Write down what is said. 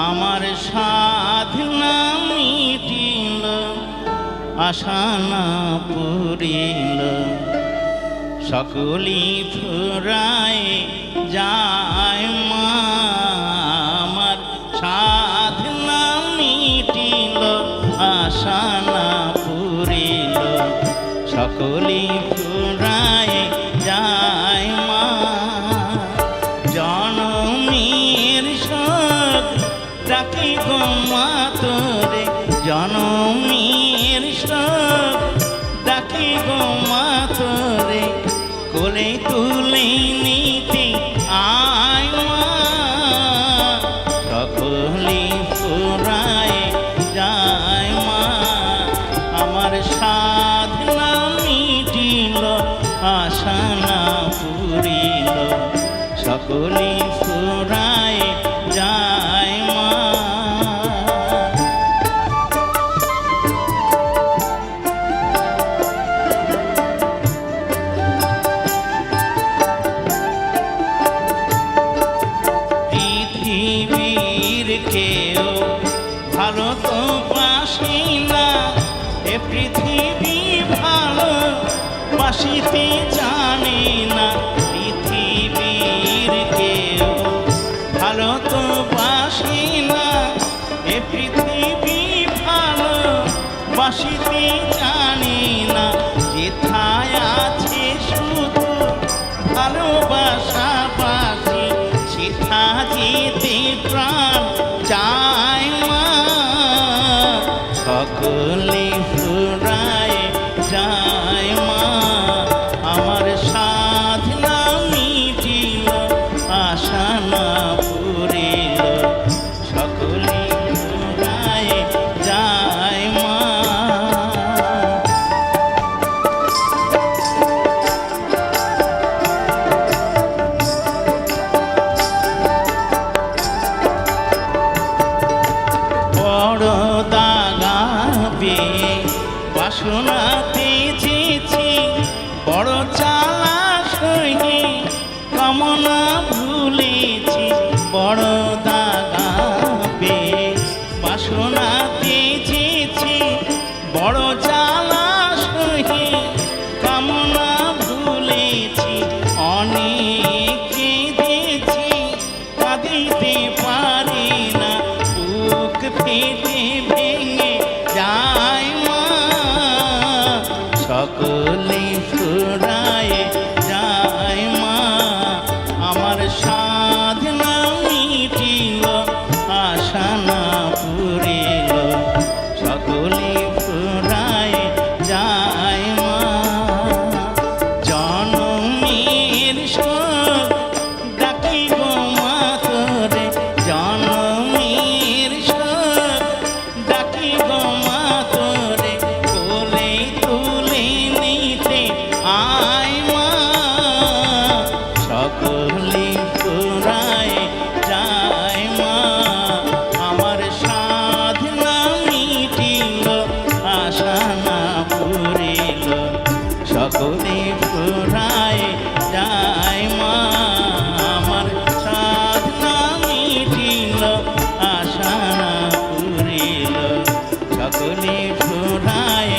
আমার সাধনা মিটিল আশা না পুরিল সকলি ফুরায় যায় মা আমার সাধনা মিটিল আশা না পুরিল সকলি ফুরায় যায় মা জনমের শোক ডাকি গো মা তোরে জনমের শোক ডাকি গো মা তোরে কোলে তুলে নিতে আয় মা সকলি ফুরায় যায় মা আমার সাধনা মিটিল আশা না পুরিল সকলি ফুরায় যায় মা পৃথিবীর কেউ ভালো তো বাসি না এ পৃথিবী ভালো বাসিতে জানে না পৃথিবীর কেউ ভালো তো বাসি না এ পৃথিবী ভালো বাসিতে জানে না যেথায় আছে শুধু ভালোবাসা বাসি সেথা যেতে প্রাণ চায় মা সকলে ফুরায় যায় মা আমার সাধনা মিটিল আশা না পুরিল সকলে ফুরায় যায় মা বড় দাগা পেয়ে বাসনাতে যেছি বড় চালা সহি কামনা ভুলেছি বড় দাগা পেয়ে বাসনাতে যেছি বড় চালা সহি কামনা ভুলেছি অনেক কেঁদেছি কাঁদিতে পারি না বুক ফেটে ভেঙে যায় মা সকলে ফুরায় যায় মা আমার সাধনা মিটিল আশা না পুরিল সকলে ফুরায় যায় মা জনমের শোক ডাকি গো মা তোরে জনমের শোক ডাকি গো মা তোরে কোলে তুলে নিতে আয় মা সকলে ফুরায় যায় মা আমার সাধনা মিটিল আশা না পুরিল সকলে ফুরায় যায় মা আমার সাধনা মিটিল আশা না পুরিল সকলে ফুরায়